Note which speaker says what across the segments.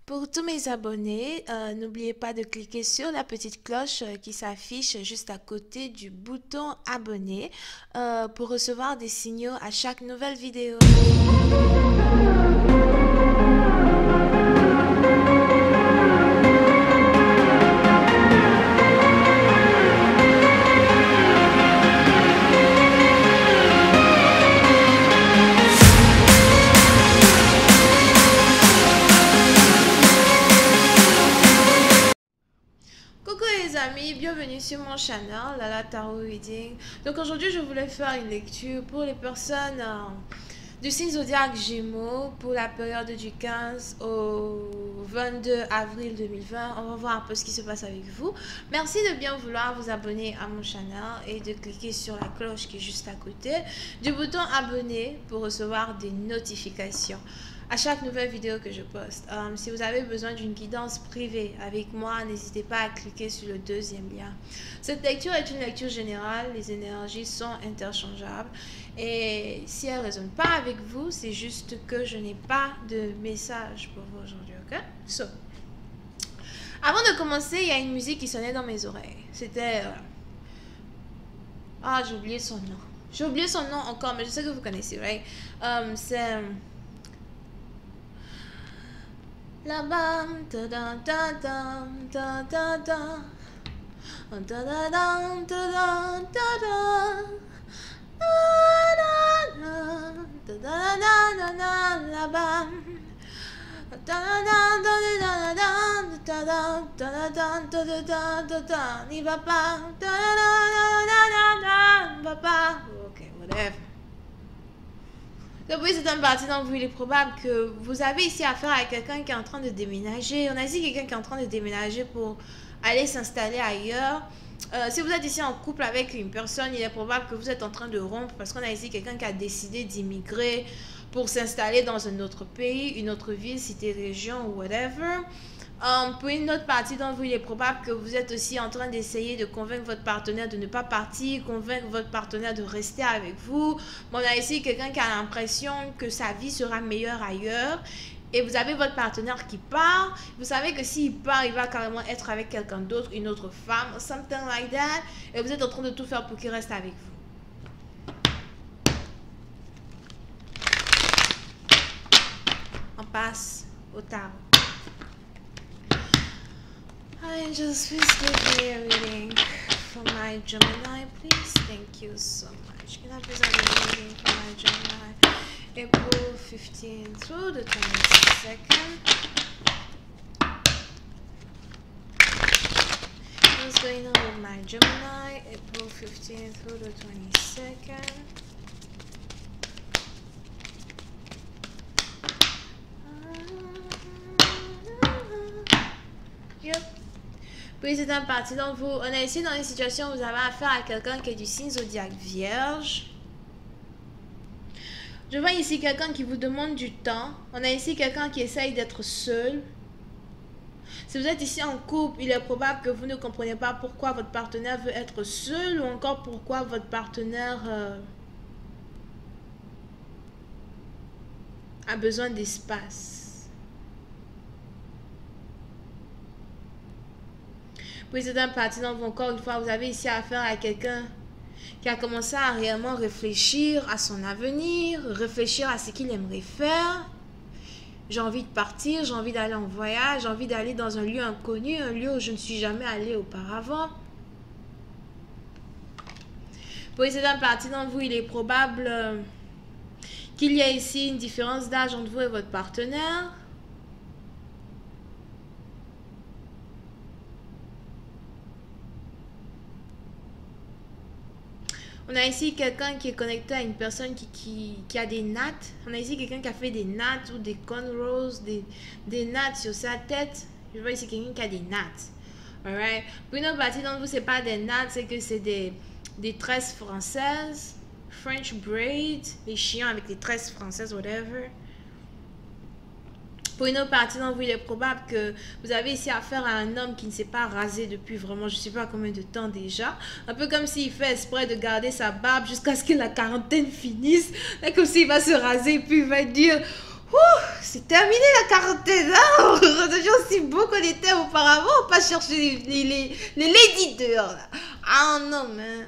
Speaker 1: Pour tous mes abonnés, n'oubliez pas de cliquer sur la petite cloche qui s'affiche juste à côté du bouton abonner pour recevoir des signaux à chaque nouvelle vidéo. Coucou les amis, bienvenue sur mon channel Lala Tarot Reading. Donc aujourd'hui je voulais faire une lecture pour les personnes du signe zodiaque Gémeaux pour la période du 15 au 22 avril 2020. On va voir un peu ce qui se passe avec vous. Merci de bien vouloir vous abonner à mon channel et de cliquer sur la cloche qui est juste à côté du bouton abonner pour recevoir des notifications à chaque nouvelle vidéo que je poste. Si vous avez besoin d'une guidance privée avec moi, n'hésitez pas à cliquer sur le deuxième lien. Cette lecture est une lecture générale, les énergies sont interchangeables et si elles ne résonnent pas avec vous, c'est juste que je n'ai pas de message pour vous aujourd'hui, ok? So, avant de commencer, il y a une musique qui sonnait dans mes oreilles. C'était... Ah, j'ai oublié son nom. J'ai oublié son nom encore, mais je sais que vous connaissez, right? C'est... Là-bas, ta-da, ta-da, ta-da, ta-da, ta-da, ta-da, ta-da, là-bas, n'y va pas, va pas, ok, whatever. Depuis cette partie dans vous, il est probable que vous avez ici affaire à quelqu'un qui est en train de déménager. On a ici quelqu'un qui est en train de déménager pour aller s'installer ailleurs. Si vous êtes ici en couple avec une personne, il est probable que vous êtes en train de rompre parce qu'on a ici quelqu'un qui a décidé d'immigrer pour s'installer dans un autre pays, une autre ville, cité, région ou whatever. Pour une autre partie d'entre vous, il est probable que vous êtes aussi en train d'essayer de convaincre votre partenaire de ne pas partir, convaincre votre partenaire de rester avec vous. On a ici quelqu'un qui a l'impression que sa vie sera meilleure ailleurs. Et vous avez votre partenaire qui part. Vous savez que s'il part, il va carrément être avec quelqu'un d'autre, une autre femme, something like that. Et vous êtes en train de tout faire pour qu'il reste avec vous. On passe au tarot. Angels, please give me a reading for my Gemini, please. Thank you so much. Can I please have a reading for my Gemini? April 15th through the 22nd. What's going on with my Gemini? April 15th through the 22nd. Yep. Puis c'est un parti donc vous, on est ici dans une situation où vous avez affaire à quelqu'un qui est du signe zodiaque Vierge. Je vois ici quelqu'un qui vous demande du temps. On a ici quelqu'un qui essaye d'être seul. Si vous êtes ici en couple, il est probable que vous ne comprenez pas pourquoi votre partenaire veut être seul ou encore pourquoi votre partenaire a besoin d'espace. Puis c'est un parti donc encore une fois, vous avez ici affaire à quelqu'un qui a commencé à réellement réfléchir à son avenir, réfléchir à ce qu'il aimerait faire. J'ai envie de partir, j'ai envie d'aller en voyage, j'ai envie d'aller dans un lieu inconnu, un lieu où je ne suis jamais allée auparavant. Puis c'est un parti dans vous, il est probable qu'il y ait ici une différence d'âge entre vous et votre partenaire. On a ici quelqu'un qui est connecté à une personne qui a des nattes. On a ici quelqu'un qui a fait des nattes ou des cornrows, des nattes sur sa tête. Je vois ici quelqu'un qui a des nattes. Alright. Pour une autre partie d'entre vous, ce n'est pas des nattes, c'est que c'est des tresses françaises. French braid. Les chiens avec des tresses françaises, whatever. Pour une autre partie d'entre vous, il est probable que vous avez ici affaire à un homme qui ne s'est pas rasé depuis vraiment je ne sais pas combien de temps déjà. Un peu comme s'il fait exprès de garder sa barbe jusqu'à ce que la quarantaine finisse. Et comme s'il va se raser puis il va dire C'est terminé la quarantaine, hein? On redevient aussi beau qu'on était auparavant. On pas chercher les ladies dehors, là. Ah non, mais...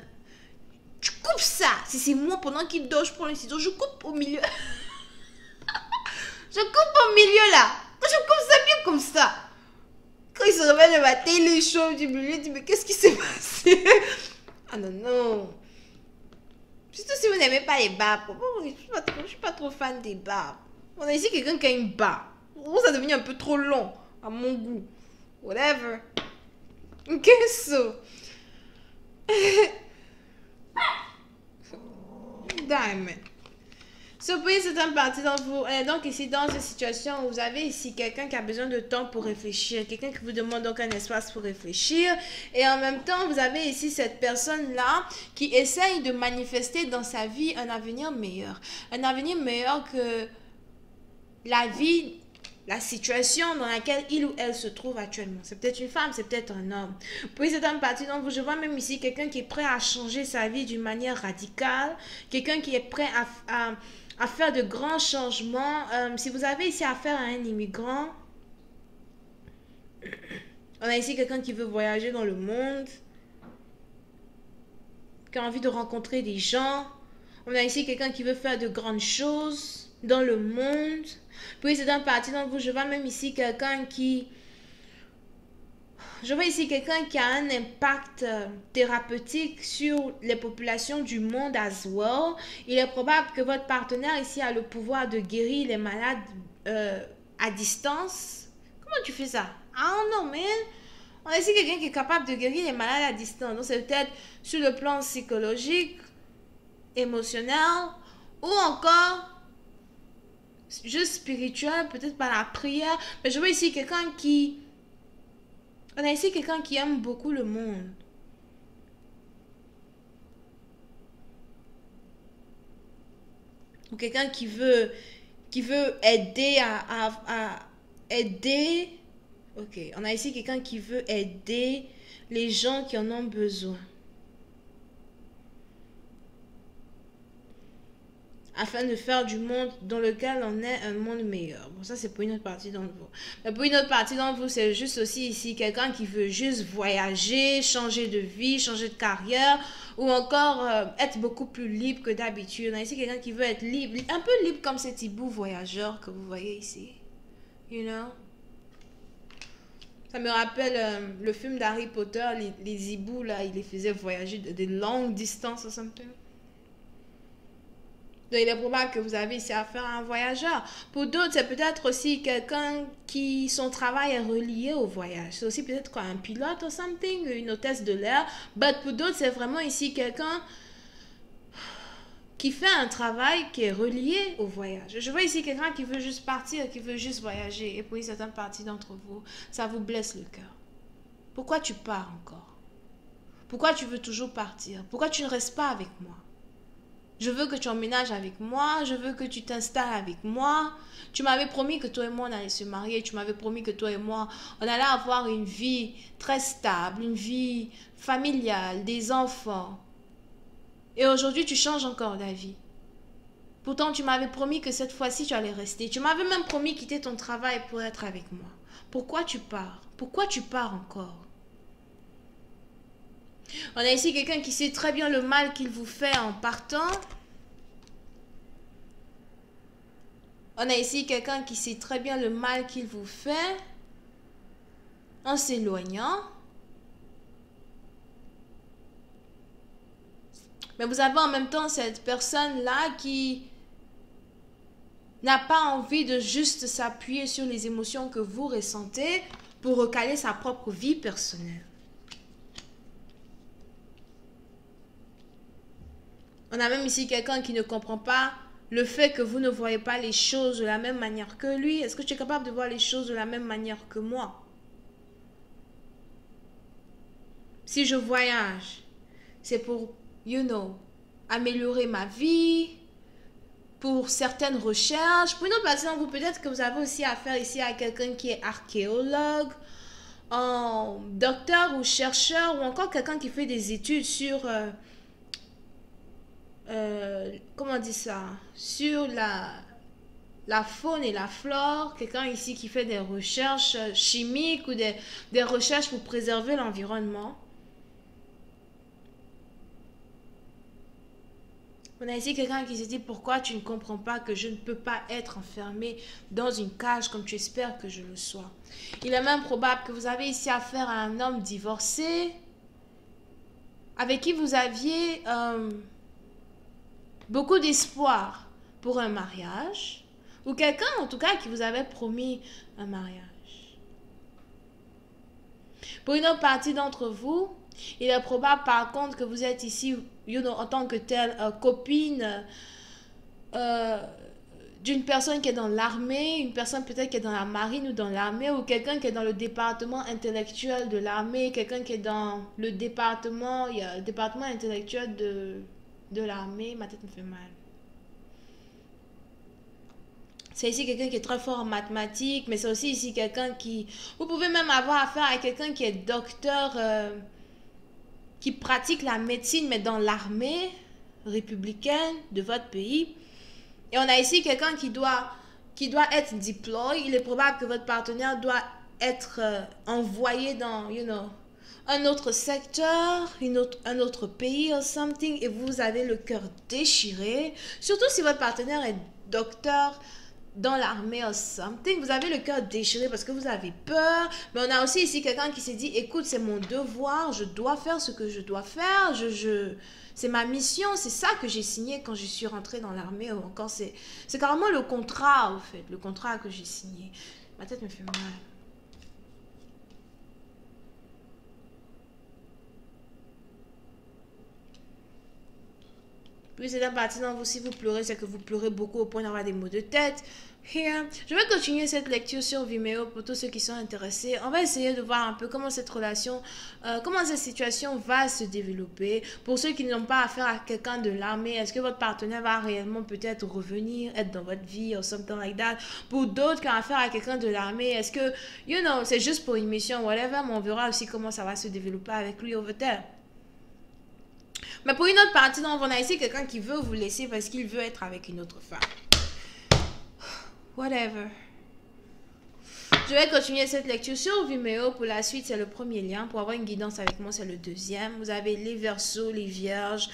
Speaker 1: Tu coupes ça. Si c'est moi, pendant qu'il dort, je prends le ciseau, je coupe au milieu. Je coupe au milieu, là. Je coupe ça bien comme ça. Quand il se réveille le matin, il est chaud du milieu, il dit, mais qu'est-ce qui s'est passé? Ah non, non. Surtout si vous n'aimez pas les barbes. Je suis pas trop fan des barbes. On a ici quelqu'un qui a une barbe. Ou ça devient un peu trop long, à mon goût. Whatever. Ok, so. Diamond. So, pour une certaine partie d'entre vous, on est donc ici dans une situation où vous avez ici quelqu'un qui a besoin de temps pour réfléchir. Quelqu'un qui vous demande donc un espace pour réfléchir. Et en même temps, vous avez ici cette personne-là qui essaye de manifester dans sa vie un avenir meilleur. Un avenir meilleur que la vie, la situation dans laquelle il ou elle se trouve actuellement. C'est peut-être une femme, c'est peut-être un homme. Pour une certaine partie d'entre vous, je vois même ici quelqu'un qui est prêt à changer sa vie d'une manière radicale. Quelqu'un qui est prêt à faire de grands changements. Si vous avez ici affaire à un immigrant, on a ici quelqu'un qui veut voyager dans le monde, qui a envie de rencontrer des gens. On a ici quelqu'un qui veut faire de grandes choses dans le monde. Puis c'est un parti d'entre vous, je vois même ici quelqu'un qui... Je vois ici quelqu'un qui a un impact thérapeutique sur les populations du monde as well. Il est probable que votre partenaire ici a le pouvoir de guérir les malades à distance. Comment tu fais ça? Ah non, man. On a ici quelqu'un qui est capable de guérir les malades à distance. Donc c'est peut-être sur le plan psychologique, émotionnel ou encore juste spirituel, peut-être par la prière. Mais je vois ici quelqu'un qui... On a ici quelqu'un qui aime beaucoup le monde. Ou quelqu'un qui veut aider à aider. Ok, on a ici quelqu'un qui veut aider les gens qui en ont besoin. Afin de faire du monde dans lequel on est un monde meilleur. Bon, ça c'est pour une autre partie d'entre vous. Mais pour une autre partie d'entre vous, c'est juste aussi ici quelqu'un qui veut juste voyager, changer de vie, changer de carrière, ou encore être beaucoup plus libre que d'habitude. On a ici quelqu'un qui veut être libre, un peu libre comme cet hibou voyageur que vous voyez ici. You know? Ça me rappelle le film d'Harry Potter, les hiboux là, il les faisait voyager de longues distances ou something. Donc, il est probable que vous avez ici affaire à un voyageur. Pour d'autres, c'est peut-être aussi quelqu'un qui, son travail est relié au voyage. C'est aussi peut-être quoi, un pilote ou something, une hôtesse de l'air. Mais pour d'autres, c'est vraiment ici quelqu'un qui fait un travail qui est relié au voyage. Je vois ici quelqu'un qui veut juste partir, qui veut juste voyager. Et pour une certaine partie d'entre vous, ça vous blesse le cœur. Pourquoi tu pars encore? Pourquoi tu veux toujours partir? Pourquoi tu ne restes pas avec moi? Je veux que tu emménages avec moi. Je veux que tu t'installes avec moi. Tu m'avais promis que toi et moi, on allait se marier. Tu m'avais promis que toi et moi, on allait avoir une vie très stable, une vie familiale, des enfants. Et aujourd'hui, tu changes encore d'avis. Pourtant, tu m'avais promis que cette fois-ci, tu allais rester. Tu m'avais même promis quitter ton travail pour être avec moi. Pourquoi tu pars? Pourquoi tu pars encore? On a ici quelqu'un qui sait très bien le mal qu'il vous fait en partant. On a ici quelqu'un qui sait très bien le mal qu'il vous fait en s'éloignant. Mais vous avez en même temps cette personne-là qui n'a pas envie de juste s'appuyer sur les émotions que vous ressentez pour recaler sa propre vie personnelle. On a même ici quelqu'un qui ne comprend pas le fait que vous ne voyez pas les choses de la même manière que lui. Est-ce que tu es capable de voir les choses de la même manière que moi? Si je voyage, c'est pour, you know, améliorer ma vie, pour certaines recherches. Pour une autre personne, vous peut-être que vous avez aussi affaire ici à quelqu'un qui est archéologue, docteur ou chercheur, ou encore quelqu'un qui fait des études sur... comment on dit ça? Sur la faune et la flore, quelqu'un ici qui fait des recherches chimiques ou des recherches pour préserver l'environnement. On a ici quelqu'un qui se dit pourquoi tu ne comprends pas que je ne peux pas être enfermé dans une cage comme tu espères que je le sois. Il est même probable que vous avez ici affaire à un homme divorcé avec qui vous aviez beaucoup d'espoir pour un mariage ou quelqu'un en tout cas qui vous avait promis un mariage. Pour une autre partie d'entre vous, il est probable par contre que vous êtes ici en tant que telle copine d'une personne qui est dans l'armée, une personne peut-être qui est dans la marine ou dans l'armée, ou quelqu'un qui est dans le département intellectuel de l'armée, quelqu'un qui est dans le département, il y a le département intellectuel de l'armée, ma tête me fait mal. C'est ici quelqu'un qui est très fort en mathématiques, mais c'est aussi ici quelqu'un qui... Vous pouvez même avoir affaire à quelqu'un qui est docteur, qui pratique la médecine, mais dans l'armée républicaine de votre pays. Et on a ici quelqu'un qui doit être deployed. Il est probable que votre partenaire doit être envoyé dans, un autre secteur, un autre pays ou something, et vous avez le cœur déchiré. Surtout si votre partenaire est docteur dans l'armée ou something, vous avez le cœur déchiré parce que vous avez peur. Mais on a aussi ici quelqu'un qui s'est dit, écoute, c'est mon devoir, je dois faire ce que je dois faire, c'est ma mission, c'est ça que j'ai signé quand je suis rentrée dans l'armée, ou encore c'est carrément le contrat, au fait, le contrat que j'ai signé. Ma tête me fait mal. Puis c'est la partie dans vous, si vous pleurez, c'est que vous pleurez beaucoup au point d'avoir des maux de tête. Here. Je vais continuer cette lecture sur Vimeo pour tous ceux qui sont intéressés. On va essayer de voir un peu comment cette relation, comment cette situation va se développer. Pour ceux qui n'ont pas affaire à quelqu'un de l'armée, est-ce que votre partenaire va réellement peut-être revenir, être dans votre vie ou something like that? Pour d'autres qui ont affaire à quelqu'un de l'armée, est-ce que, c'est juste pour une mission, whatever, mais on verra aussi comment ça va se développer avec lui over there. Mais pour une autre partie, donc, on a ici quelqu'un qui veut vous laisser parce qu'il veut être avec une autre femme. Whatever. Je vais continuer cette lecture sur Vimeo. Pour la suite, c'est le premier lien. Pour avoir une guidance avec moi, c'est le deuxième. Vous avez les Verseaux, les Vierges,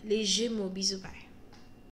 Speaker 1: les Gémeaux. Bisous, bye.